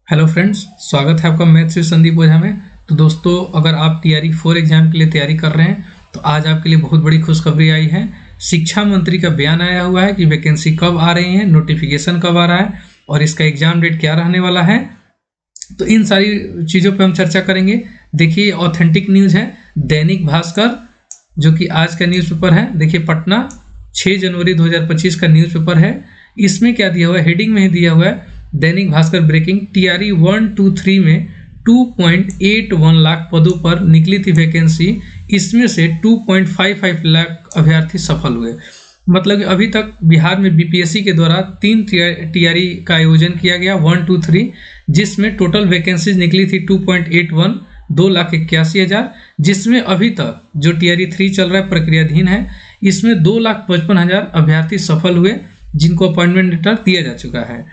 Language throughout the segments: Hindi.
हेलो फ्रेंड्स, स्वागत है आपका मैथ से संदीप ओझा में। तो दोस्तों, अगर आप टीआरई 4 एग्जाम के लिए तैयारी कर रहे हैं तो आज आपके लिए बहुत बड़ी खुशखबरी आई है। शिक्षा मंत्री का बयान आया हुआ है कि वैकेंसी कब आ रही है, नोटिफिकेशन कब आ रहा है और इसका एग्जाम डेट क्या रहने वाला है। तो इन सारी चीज़ों पर हम चर्चा करेंगे। देखिए, ऑथेंटिक न्यूज़ है, दैनिक भास्कर जो कि आज का न्यूज़पेपर है। देखिए, पटना 6 जनवरी 2025 का न्यूज़पेपर है। इसमें क्या दिया हुआ है, हेडिंग में ही दिया हुआ है, दैनिक भास्कर ब्रेकिंग, टीआरई 1, 2, 3 में 2.81 लाख पदों पर निकली थी वैकेंसी। इसमें से 2.55 लाख अभ्यर्थी सफल हुए। मतलब कि अभी तक बिहार में बीपीएससी के द्वारा 3 टीआरई का आयोजन किया गया, 1, 2, 3, जिसमें टोटल वैकेंसीज निकली थी 2.81, 2,81,000, जिसमें अभी तक जो टीआरई 3 चल रहा है, प्रक्रियाधीन है, इसमें 2,55,000 अभ्यर्थी सफल हुए जिनको अपॉइंटमेंट लेटर दिया जा चुका है।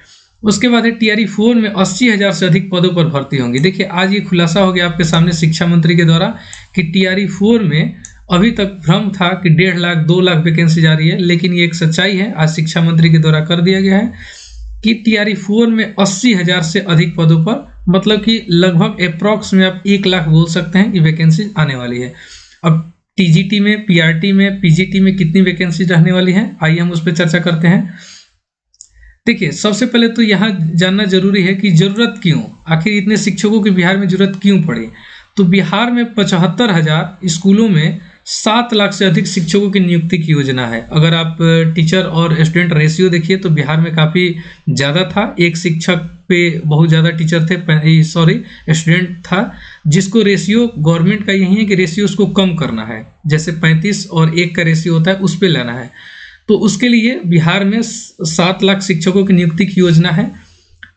उसके बाद है टीआरई 4 में 80,000 से अधिक पदों पर भर्ती होंगी। देखिए, आज ये खुलासा हो गया आपके सामने शिक्षा मंत्री के द्वारा कि टीआरई 4 में अभी तक भ्रम था कि 1.5 लाख 2 लाख वैकेंसी जा रही है, लेकिन ये एक सच्चाई है, आज शिक्षा मंत्री के द्वारा कर दिया गया है कि टीआरई 4 में 80,000 से अधिक पदों पर, मतलब कि लगभग अप्रॉक्स में आप 1 लाख बोल सकते हैं कि वैकेंसी आने वाली है। अब टीजीटी में, पीआरटी में, पीजीटी में कितनी वैकेंसी रहने वाली है, आइए हम उस पर चर्चा करते हैं। देखिए, सबसे पहले तो यहाँ जानना जरूरी है कि जरूरत क्यों, आखिर इतने शिक्षकों की बिहार में जरूरत क्यों पड़ी। तो बिहार में 75,000 स्कूलों में 7 लाख से अधिक शिक्षकों की नियुक्ति की योजना है। अगर आप टीचर और स्टूडेंट रेशियो देखिए तो बिहार में काफ़ी ज़्यादा था, एक शिक्षक पे बहुत ज़्यादा टीचर थे, स्टूडेंट था, जिसको रेशियो गवर्नमेंट का यही है कि रेशियो उसको कम करना है, जैसे 35 और 1 का रेशियो होता है, उस पर लाना है। तो उसके लिए बिहार में 7 लाख शिक्षकों की नियुक्ति की योजना है,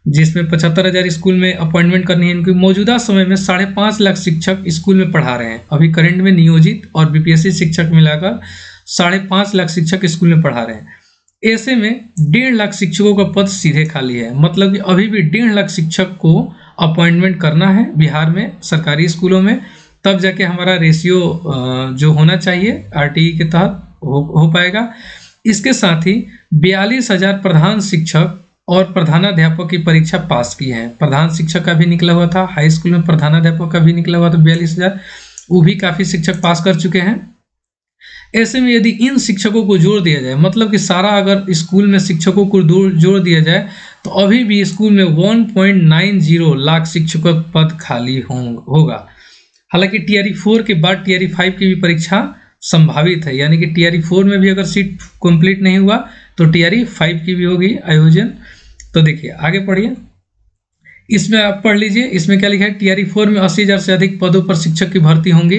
जिसमें 75,000 स्कूल में अपॉइंटमेंट करनी है। इनकी मौजूदा समय में 5.5 लाख शिक्षक स्कूल में पढ़ा रहे हैं। अभी करंट में नियोजित और बीपीएससी शिक्षक मिलाकर 5.5 लाख शिक्षक स्कूल में पढ़ा रहे हैं। ऐसे में 1.5 लाख शिक्षकों का पद सीधे खाली है। मतलब कि अभी भी 1.5 लाख शिक्षक को अपॉइंटमेंट करना है बिहार में सरकारी स्कूलों में, तब जाके हमारा रेशियो जो होना चाहिए आरटीई के तहत हो पाएगा। इसके साथ ही 42,000 प्रधान शिक्षक और प्रधानाध्यापक की परीक्षा पास की है। प्रधान शिक्षक का भी निकला हुआ था, हाई स्कूल में प्रधानाध्यापक का भी निकला हुआ था 42,000, वो भी काफ़ी शिक्षक पास कर चुके हैं। ऐसे में यदि इन शिक्षकों को जोड़ दिया जाए, मतलब कि सारा अगर स्कूल में शिक्षकों को जोड़ दिया जाए, तो अभी भी स्कूल में 1.90 लाख शिक्षकों पद खाली होगा। हालांकि टीआरई 4 के बाद टीआरई 5 की भी परीक्षा संभावित है, यानी कि टीआरई 4 में भी अगर सीट कंप्लीट नहीं हुआ तो टीआरई 5 की भी होगी आयोजन। तो देखिए, आगे पढ़िए, इसमें आप पढ़ लीजिए, इसमें क्या लिखा है, टीआरई 4 में 80,000 से अधिक पदों पर शिक्षक की भर्ती होंगी।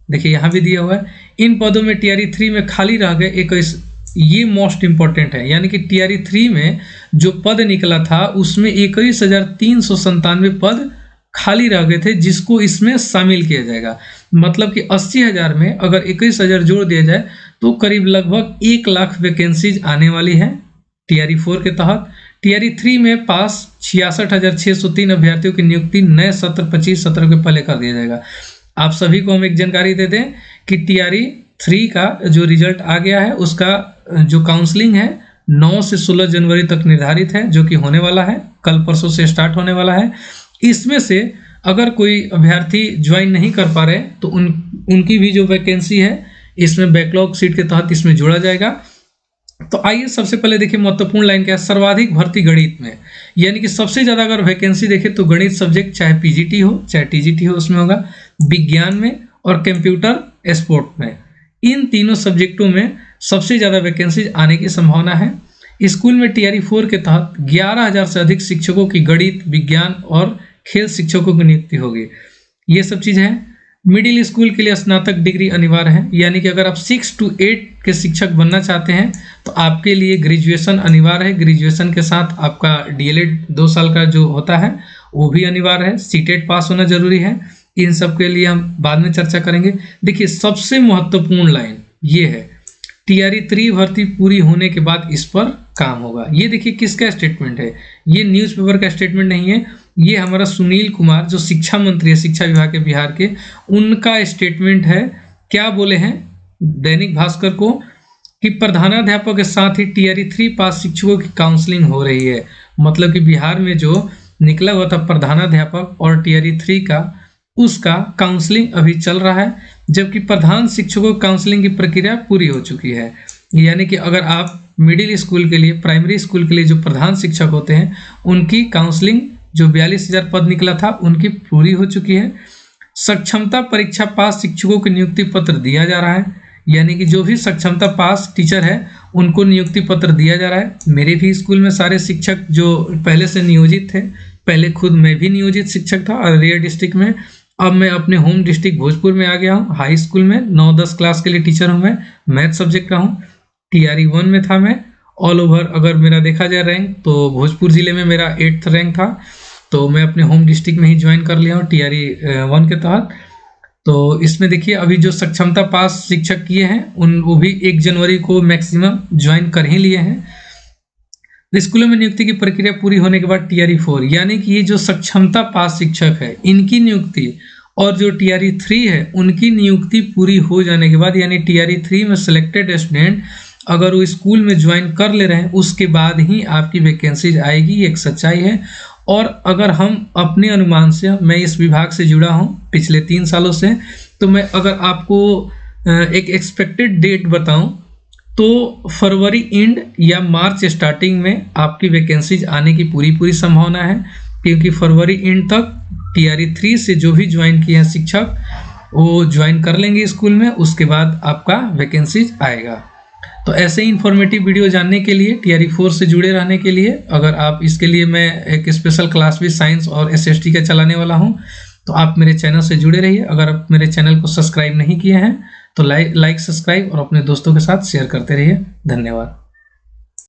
देखिए, यहाँ भी दिया हुआ है। इन पदों में टीआरई 3 में खाली रह गए 21, ये मोस्ट इंपॉर्टेंट है, यानी कि टीआरई 3 में जो पद निकला था उसमें 21,397 पद खाली रह गए थे, जिसको इसमें शामिल किया जाएगा। मतलब कि 80,000 में अगर 21,000 जोड़ दिया जाए तो करीब लगभग 1 लाख वैकेंसीज आने वाली है टीआरई 4 के तहत। टीआरई 3 में पास 66,603 अभ्यर्थियों की नियुक्ति नए सत्र 25 सत्र के पहले कर दिया जाएगा। आप सभी को हम एक जानकारी दे दें कि टीआरई 3 का जो रिजल्ट आ गया है, उसका जो काउंसलिंग है 9 से 16 जनवरी तक निर्धारित है, जो कि होने वाला है, कल परसों से स्टार्ट होने वाला है। इसमें से अगर कोई अभ्यर्थी ज्वाइन नहीं कर पा रहे तो उनकी भी जो वैकेंसी है इसमें बैकलॉग सीट के तहत इसमें जोड़ा जाएगा। तो आइए सबसे पहले देखिए, महत्वपूर्ण लाइन क्या है, सर्वाधिक भर्ती गणित में, यानी कि सबसे ज़्यादा अगर वैकेंसी देखें तो गणित सब्जेक्ट, चाहे पीजीटी हो चाहे टीजीटी हो, उसमें होगा, विज्ञान में और कंप्यूटर स्पोर्ट में, इन तीनों सब्जेक्टों में सबसे ज़्यादा वैकेंसी आने की संभावना है। स्कूल में टीआरई 4 के तहत 11,000 से अधिक शिक्षकों की गणित, विज्ञान और खेल शिक्षकों की नियुक्ति होगी। ये सब चीज़ है। मिडिल स्कूल के लिए स्नातक डिग्री अनिवार्य है, यानी कि अगर आप 6 to 8 के शिक्षक बनना चाहते हैं तो आपके लिए ग्रेजुएशन अनिवार्य है। ग्रेजुएशन के साथ आपका डीएलएड 2 साल का जो होता है वो भी अनिवार्य है। सीटेट पास होना जरूरी है। इन सब के लिए हम बाद में चर्चा करेंगे। देखिए, सबसे महत्वपूर्ण लाइन ये है, टीआरई 3 भर्ती पूरी होने के बाद इस पर काम होगा। ये देखिए किसका स्टेटमेंट है, ये न्यूज़पेपर का स्टेटमेंट नहीं है, ये हमारा सुनील कुमार जो शिक्षा मंत्री है शिक्षा विभाग के बिहार के, उनका स्टेटमेंट है। क्या बोले हैं दैनिक भास्कर को कि प्रधानाध्यापक के साथ ही टीआरई 3 पास शिक्षकों की काउंसलिंग हो रही है। मतलब कि बिहार में जो निकला हुआ था प्रधानाध्यापक और टीआरई 3 का, उसका काउंसलिंग अभी चल रहा है, जबकि प्रधान शिक्षकों काउंसलिंग की प्रक्रिया पूरी हो चुकी है। यानी कि अगर आप मिडिल स्कूल के लिए, प्राइमरी स्कूल के लिए जो प्रधान शिक्षक होते हैं उनकी काउंसलिंग जो 42,000 पद निकला था उनकी पूरी हो चुकी है। सक्षमता परीक्षा पास शिक्षकों को नियुक्ति पत्र दिया जा रहा है, यानी कि जो भी सक्षमता पास टीचर है उनको नियुक्ति पत्र दिया जा रहा है। मेरे भी स्कूल में सारे शिक्षक जो पहले से नियोजित थे, पहले खुद मैं भी नियोजित शिक्षक था अररिया डिस्ट्रिक्ट में, अब मैं अपने होम डिस्ट्रिक्ट भोजपुर में आ गया हूँ। हाई स्कूल में 9-10 क्लास के लिए टीचर हूँ मैं, मैथ सब्जेक्ट का हूँ। टीआरई 1 में था मैं। ऑल ओवर अगर मेरा देखा जाए रैंक तो भोजपुर जिले में मेरा 8th रैंक था, तो मैं अपने होम डिस्ट्रिक्ट में ही ज्वाइन कर लिया हूँ टीआरई 1 के तहत। तो इसमें देखिए अभी जो सक्षमता पास शिक्षक किए हैं वो भी 1 जनवरी को मैक्सिमम ज्वाइन कर ही लिए हैं। स्कूलों में नियुक्ति की प्रक्रिया पूरी होने के बाद टीआरई 4, यानी कि ये जो सक्षमता पास शिक्षक है इनकी नियुक्ति और जो टीआरई 3 है उनकी नियुक्ति पूरी हो जाने के बाद, यानी टीआरई 3 में सिलेक्टेड स्टूडेंट अगर वो स्कूल में ज्वाइन कर ले रहे हैं उसके बाद ही आपकी वैकेंसीज आएगी, ये एक सच्चाई है। और अगर हम अपने अनुमान से, मैं इस विभाग से जुड़ा हूँ पिछले 3 सालों से, तो मैं अगर आपको एक एक्सपेक्टेड डेट बताऊं तो फरवरी एंड या मार्च स्टार्टिंग में आपकी वैकेंसीज आने की पूरी संभावना है, क्योंकि फरवरी एंड तक टीआरई 3 से जो भी ज्वाइन किए हैं शिक्षक वो ज्वाइन कर लेंगे स्कूल में, उसके बाद आपका वैकेंसीज आएगा। तो ऐसे ही इन्फॉर्मेटिव वीडियो जानने के लिए, टीआरई 4 से जुड़े रहने के लिए, अगर आप इसके लिए मैं एक स्पेशल क्लास भी साइंस और एसएसटी का चलाने वाला हूँ, तो आप मेरे चैनल से जुड़े रहिए। अगर आप मेरे चैनल को सब्सक्राइब नहीं किए हैं तो लाइक सब्सक्राइब और अपने दोस्तों के साथ शेयर करते रहिए। धन्यवाद।